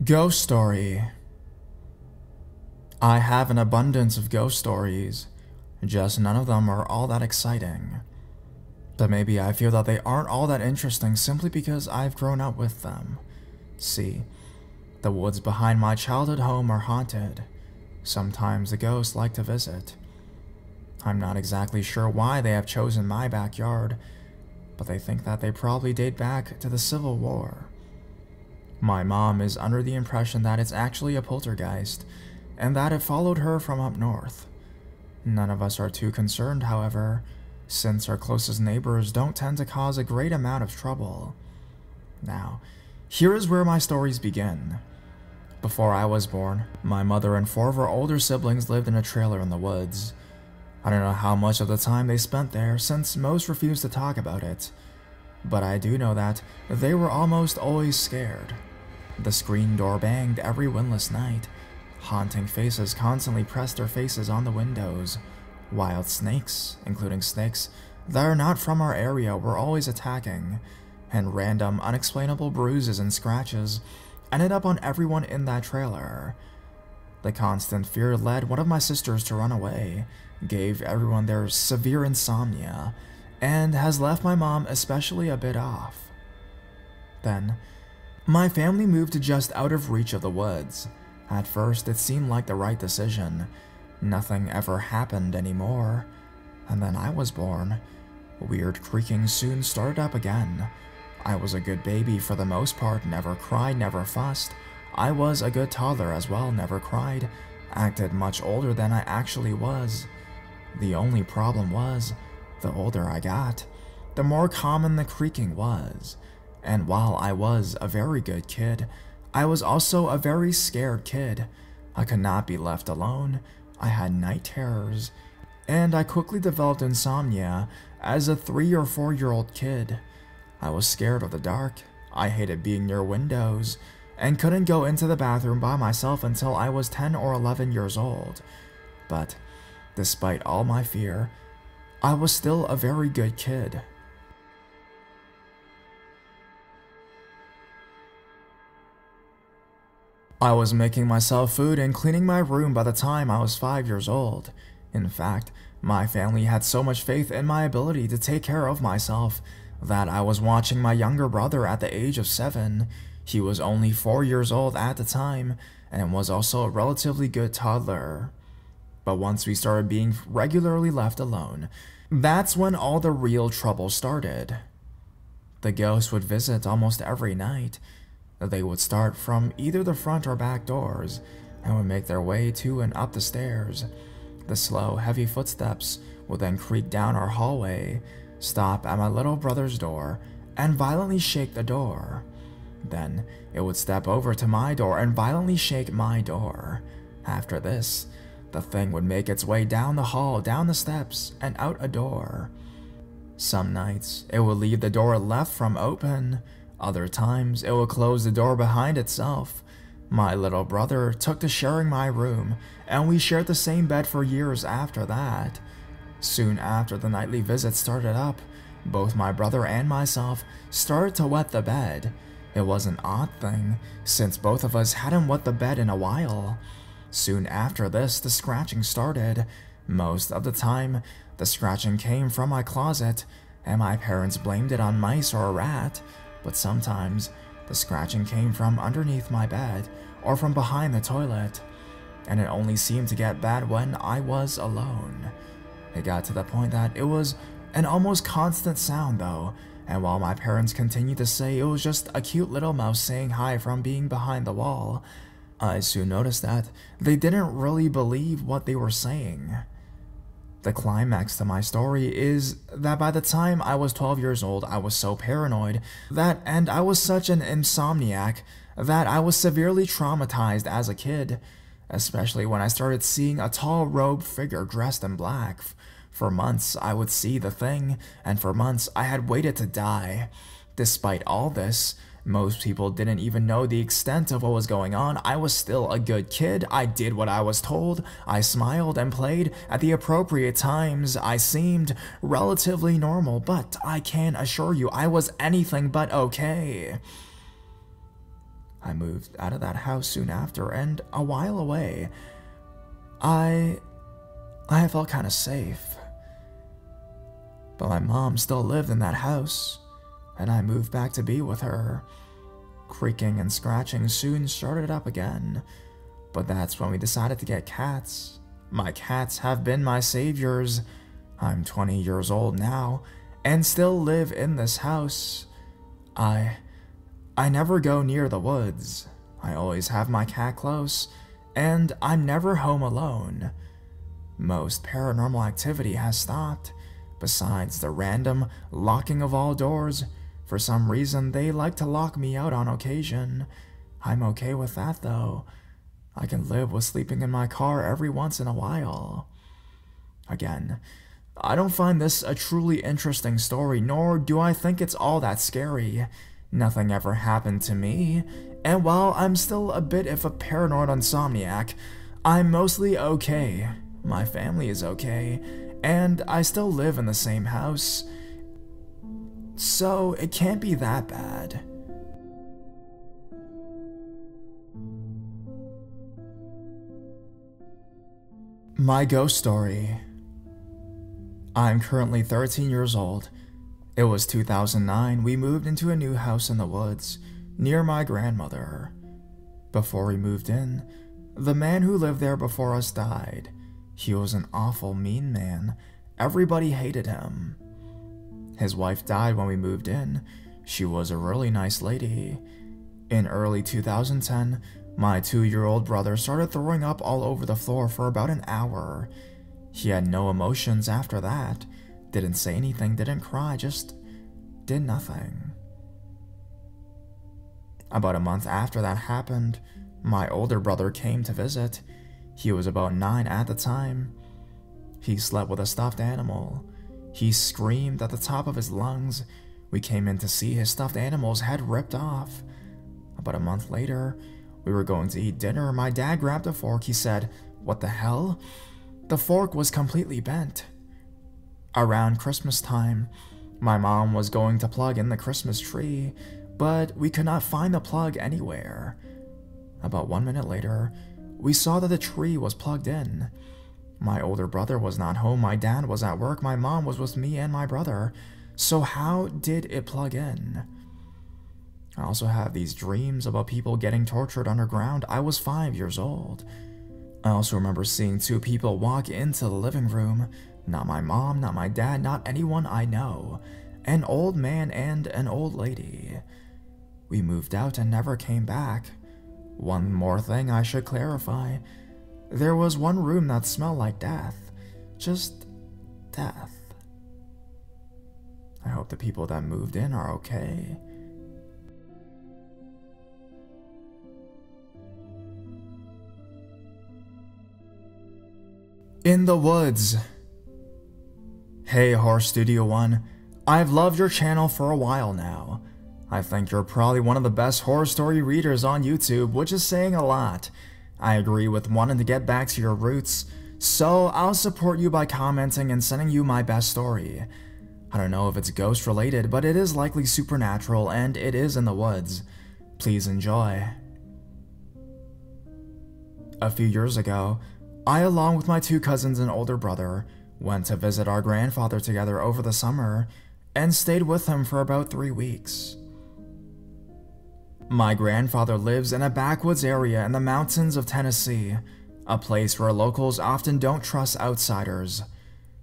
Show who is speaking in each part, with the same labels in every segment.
Speaker 1: Ghost story. I have an abundance of ghost stories, just none of them are all that exciting. But maybe I feel that they aren't all that interesting simply because I've grown up with them. See, the woods behind my childhood home are haunted. Sometimes the ghosts like to visit. I'm not exactly sure why they have chosen my backyard, but they think that they probably date back to the Civil War. My mom is under the impression that it's actually a poltergeist, and that it followed her from up north. None of us are too concerned, however, since our closest neighbors don't tend to cause a great amount of trouble. Now, here is where my stories begin. Before I was born, my mother and 4 of her older siblings lived in a trailer in the woods. I don't know how much of the time they spent there, since most refused to talk about it, but I do know that they were almost always scared. The screen door banged every windless night. Haunting faces constantly pressed their faces on the windows. Wild snakes, including snakes that are not from our area, were always attacking, and random, unexplainable bruises and scratches ended up on everyone in that trailer. The constant fear led one of my sisters to run away, gave everyone their severe insomnia, and has left my mom especially a bit off. Then, my family moved to just out of reach of the woods. At first, it seemed like the right decision. Nothing ever happened anymore. And then I was born. Weird creaking soon started up again. I was a good baby for the most part, never cried, never fussed. I was a good toddler as well, never cried, acted much older than I actually was. The only problem was, the older I got, the more common the creaking was. And while I was a very good kid, I was also a very scared kid. I could not be left alone. I had night terrors, and I quickly developed insomnia as a 3 or 4-year-old kid. I was scared of the dark. I hated being near windows, and couldn't go into the bathroom by myself until I was 10 or 11 years old. But despite all my fear, I was still a very good kid. I was making myself food and cleaning my room by the time I was 5 years old. In fact, my family had so much faith in my ability to take care of myself that I was watching my younger brother at the age of 7. He was only 4 years old at the time and was also a relatively good toddler. But once we started being regularly left alone, that's when all the real trouble started. The ghosts would visit almost every night. They would start from either the front or back doors and would make their way to and up the stairs. The slow, heavy footsteps would then creak down our hallway, stop at my little brother's door, and violently shake the door. Then it would step over to my door and violently shake my door. After this, the thing would make its way down the hall, down the steps, and out a door. Some nights, it would leave the door left from open. Other times, it would close the door behind itself. My little brother took to sharing my room, and we shared the same bed for years after that. Soon after the nightly visits started up, both my brother and myself started to wet the bed. It was an odd thing, since both of us hadn't wet the bed in a while. Soon after this, the scratching started. Most of the time, the scratching came from my closet, and my parents blamed it on mice or a rat. But sometimes, the scratching came from underneath my bed or from behind the toilet, and it only seemed to get bad when I was alone. It got to the point that it was an almost constant sound though, and while my parents continued to say it was just a cute little mouse saying hi from being behind the wall, I soon noticed that they didn't really believe what they were saying. The climax to my story is that by the time I was 12 years old, I was so paranoid and I was such an insomniac that I was severely traumatized as a kid, especially when I started seeing a tall robed figure dressed in black. For months, I would see the thing, and for months, I had waited to die. Despite all this, most people didn't even know the extent of what was going on. I was still a good kid. I did what I was told. I smiled and played at the appropriate times. I seemed relatively normal, but I can assure you I was anything but okay. I moved out of that house soon after, and a while away, I felt kind of safe. But my mom still lived in that house, and I moved back to be with her. Creaking and scratching soon started up again, but that's when we decided to get cats. My cats have been my saviors. I'm 20 years old now, and still live in this house. I never go near the woods. I always have my cat close, and I'm never home alone. Most paranormal activity has stopped. Besides the random locking of all doors, for some reason they like to lock me out on occasion. I'm okay with that though. I can live with sleeping in my car every once in a while. Again, I don't find this a truly interesting story, nor do I think it's all that scary. Nothing ever happened to me, and while I'm still a bit of a paranoid insomniac, I'm mostly okay. My family is okay, and I still live in the same house, so it can't be that bad. My ghost story. I'm currently 13 years old. It was 2009. We moved into a new house in the woods, near my grandmother. Before we moved in, the man who lived there before us died. He was an awful mean man. Everybody hated him. His wife died when we moved in. She was a really nice lady. In early 2010, my 2-year-old brother started throwing up all over the floor for about an hour. He had no emotions after that. Didn't say anything, didn't cry, just did nothing. About a month after that happened, my older brother came to visit. He was about 9 at the time. He slept with a stuffed animal. He screamed at the top of his lungs. We came in to see his stuffed animal's head ripped off. About a month later, we were going to eat dinner. My dad grabbed a fork. He said, "What the hell?" The fork was completely bent. Around Christmas time, my mom was going to plug in the Christmas tree, but we could not find the plug anywhere. About 1 minute later, we saw that the tree was plugged in. My older brother was not home, my dad was at work, my mom was with me and my brother. So how did it plug in? I also have these dreams about people getting tortured underground. I was 5 years old. I also remember seeing 2 people walk into the living room. Not my mom, not my dad, not anyone I know. An old man and an old lady. We moved out and never came back. One more thing I should clarify. There was one room that smelled like death. Just death. I hope the people that moved in are okay. In the woods. Hey Horror Studio One, I've loved your channel for a while now. I think you're probably one of the best horror story readers on YouTube, which is saying a lot. I agree with wanting to get back to your roots, so I'll support you by commenting and sending you my best story. I don't know if it's ghost related, but it is likely supernatural and it is in the woods. Please enjoy. A few years ago, I, along with my 2 cousins and older brother, went to visit our grandfather together over the summer and stayed with him for about 3 weeks. My grandfather lives in a backwoods area in the mountains of Tennessee, a place where locals often don't trust outsiders.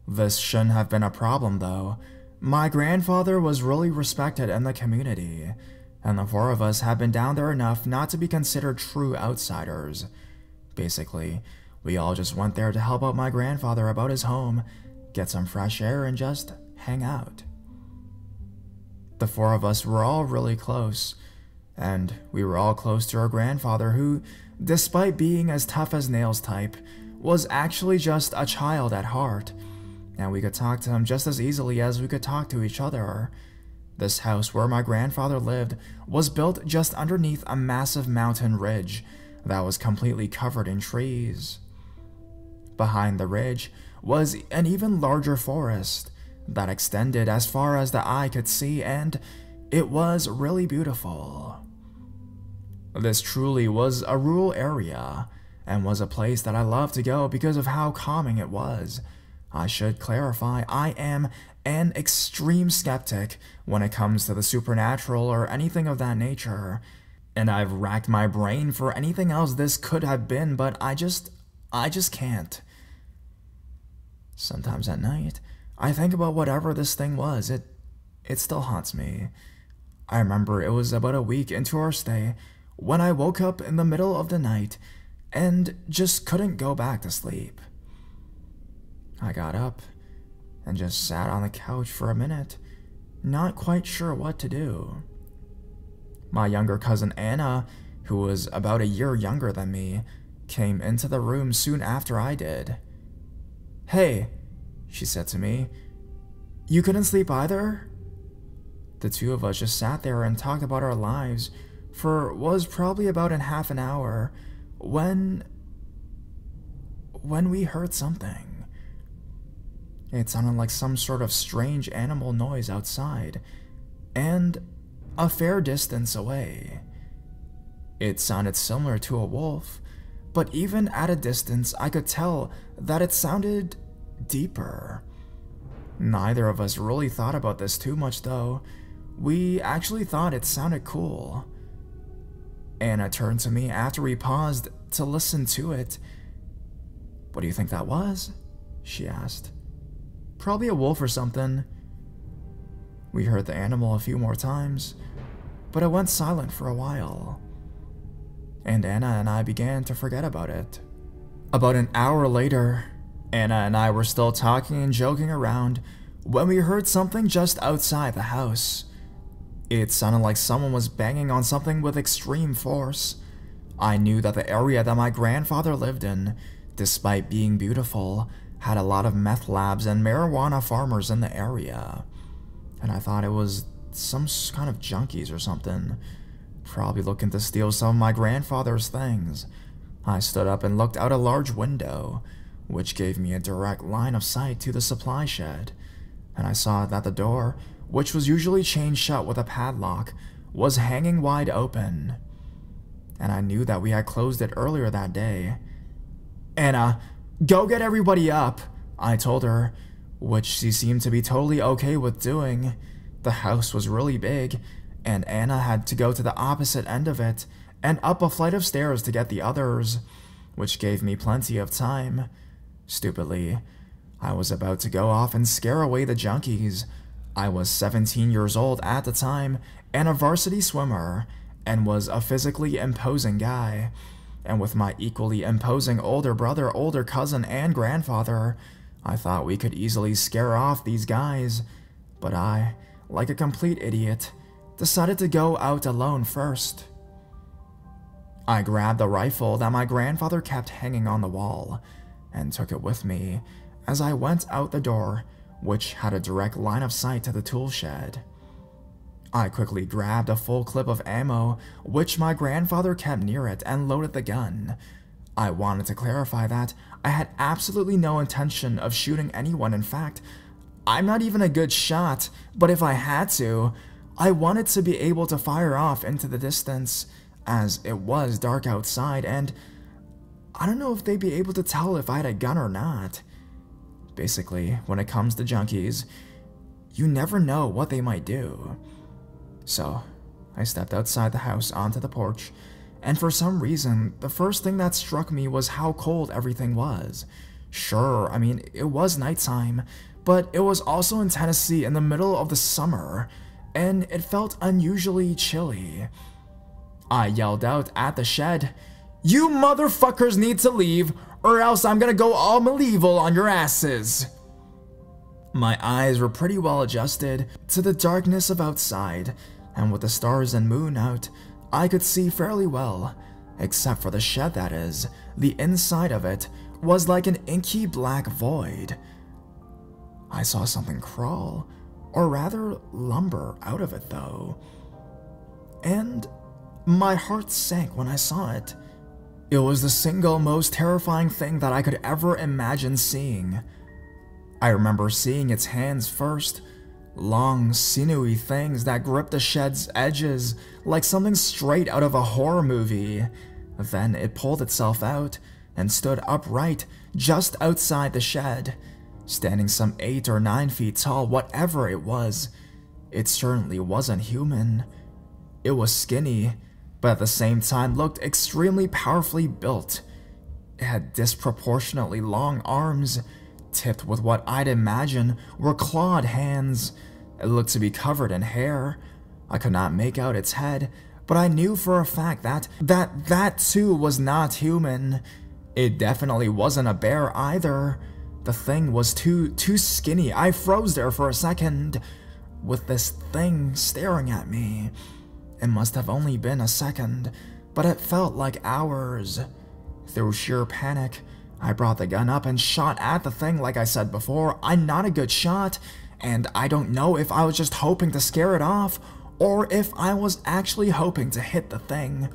Speaker 1: This shouldn't have been a problem though. My grandfather was really respected in the community, and the 4 of us had been down there enough not to be considered true outsiders. Basically, we all just went there to help out my grandfather about his home, get some fresh air, and just hang out. The 4 of us were all really close, and we were all close to our grandfather who, despite being as tough as nails type, was actually just a child at heart, and we could talk to him just as easily as we could talk to each other. This house where my grandfather lived was built just underneath a massive mountain ridge that was completely covered in trees. Behind the ridge was an even larger forest that extended as far as the eye could see, and it was really beautiful. This truly was a rural area, and was a place that I loved to go because of how calming it was. I should clarify, I am an extreme skeptic when it comes to the supernatural or anything of that nature, and I've racked my brain for anything else this could have been, but I just can't. Sometimes at night, I think about whatever this thing was. It still haunts me. I remember it was about a week into our stay when I woke up in the middle of the night and just couldn't go back to sleep. I got up and just sat on the couch for a minute, not quite sure what to do. My younger cousin Anna, who was about a year younger than me, came into the room soon after I did. "Hey," she said to me, "you couldn't sleep either?" The two of us just sat there and talked about our lives for what was probably about in half an hour when we heard something. It sounded like some sort of strange animal noise outside, and a fair distance away. It sounded similar to a wolf, but even at a distance I could tell that it sounded deeper. Neither of us really thought about this too much though. We actually thought it sounded cool. Anna turned to me after we paused to listen to it. "What do you think that was?" she asked. "Probably a wolf or something." We heard the animal a few more times, but it went silent for a while, and Anna and I began to forget about it. About an hour later, Anna and I were still talking and joking around when we heard something just outside the house. It sounded like someone was banging on something with extreme force. I knew that the area that my grandfather lived in, despite being beautiful, had a lot of meth labs and marijuana farmers in the area, and I thought it was some kind of junkies or something, probably looking to steal some of my grandfather's things. I stood up and looked out a large window, which gave me a direct line of sight to the supply shed, and I saw that the door, which was usually chained shut with a padlock, was hanging wide open, and I knew that we had closed it earlier that day. "Anna, go get everybody up," I told her, which she seemed to be totally okay with doing. The house was really big, and Anna had to go to the opposite end of it and up a flight of stairs to get the others, which gave me plenty of time. Stupidly, I was about to go off and scare away the junkies. I was 17 years old at the time and a varsity swimmer, and was a physically imposing guy. And with my equally imposing older brother, older cousin, and grandfather, I thought we could easily scare off these guys. But I, like a complete idiot, decided to go out alone first. I grabbed the rifle that my grandfather kept hanging on the wall and took it with me as I went out the door, which had a direct line of sight to the tool shed. I quickly grabbed a full clip of ammo, which my grandfather kept near it, and loaded the gun. I wanted to clarify that I had absolutely no intention of shooting anyone. In fact, I'm not even a good shot, but if I had to, I wanted to be able to fire off into the distance, as it was dark outside, and I don't know if they'd be able to tell if I had a gun or not. Basically, when it comes to junkies, you never know what they might do. So, I stepped outside the house onto the porch, and for some reason, the first thing that struck me was how cold everything was. Sure, I mean, it was nighttime, but it was also in Tennessee in the middle of the summer, and it felt unusually chilly. I yelled out at the shed, "You motherfuckers need to leave, or else I'm gonna go all medieval on your asses." My eyes were pretty well adjusted to the darkness of outside, and with the stars and moon out, I could see fairly well, except for the shed, that is. The inside of it was like an inky black void. I saw something crawl, or rather lumber, out of it though, and my heart sank when I saw it. It was the single most terrifying thing that I could ever imagine seeing. I remember seeing its hands first, long, sinewy things that gripped the shed's edges like something straight out of a horror movie. Then it pulled itself out and stood upright just outside the shed, standing some 8 or 9 feet tall, whatever it was. It certainly wasn't human. It was skinny, but at the same time looked extremely powerfully built. It had disproportionately long arms, tipped with what I'd imagine were clawed hands. It looked to be covered in hair. I could not make out its head, but I knew for a fact that too was not human. It definitely wasn't a bear either. The thing was too skinny. I froze there for a second, with this thing staring at me. It must have only been a second, but it felt like hours. Through sheer panic, I brought the gun up and shot at the thing. Like I said before, I'm not a good shot, and I don't know if I was just hoping to scare it off, or if I was actually hoping to hit the thing.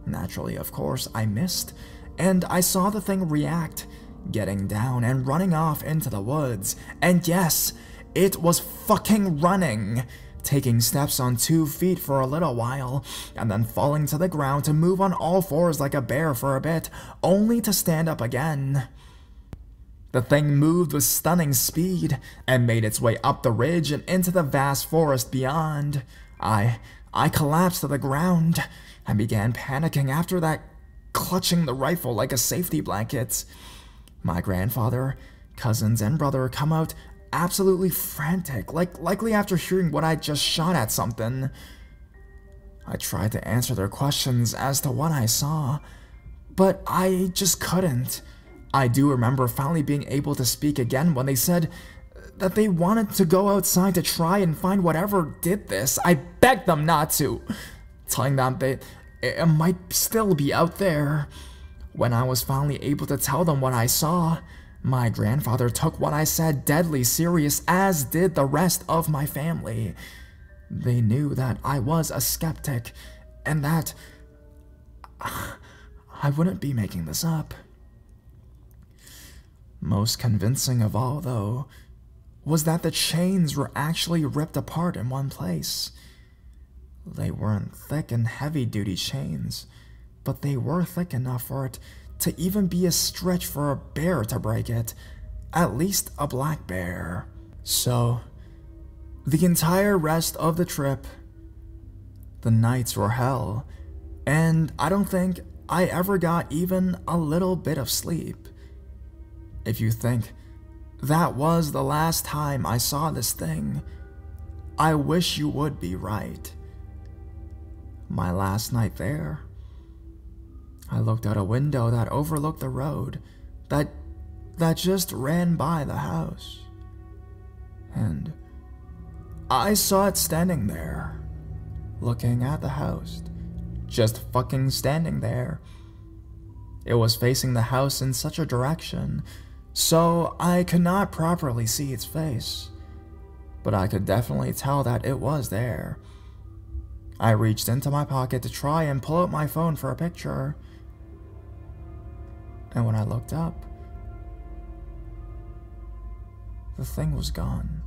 Speaker 1: Naturally, of course, I missed, and I saw the thing react, getting down and running off into the woods. And yes, it was fucking running, taking steps on 2 feet for a little while, and then falling to the ground to move on all fours like a bear for a bit, only to stand up again. The thing moved with stunning speed, and made its way up the ridge and into the vast forest beyond. I collapsed to the ground, and began panicking after that, clutching the rifle like a safety blanket. My grandfather, cousins, and brother come out absolutely frantic, likely after hearing what I'd just shot at something. I tried to answer their questions as to what I saw, but I just couldn't. I do remember finally being able to speak again when they said that they wanted to go outside to try and find whatever did this. I begged them not to, telling them it might still be out there. When I was finally able to tell them what I saw, my grandfather took what I said deadly serious, as did the rest of my family. They knew that I was a skeptic, and that I wouldn't be making this up. Most convincing of all, though, was that the chains were actually ripped apart in one place. They weren't thick and heavy-duty chains, but they were thick enough for it to even be a stretch for a bear to break it, at least a black bear. So, the entire rest of the trip, the nights were hell, and I don't think I ever got even a little bit of sleep. If you think that was the last time I saw this thing, I wish you would be right. My last night there, I looked out a window that overlooked the road that just ran by the house, and I saw it standing there, looking at the house, just fucking standing there. It was facing the house in such a direction, so I could not properly see its face, but I could definitely tell that it was there. I reached into my pocket to try and pull out my phone for a picture, and when I looked up, the thing was gone.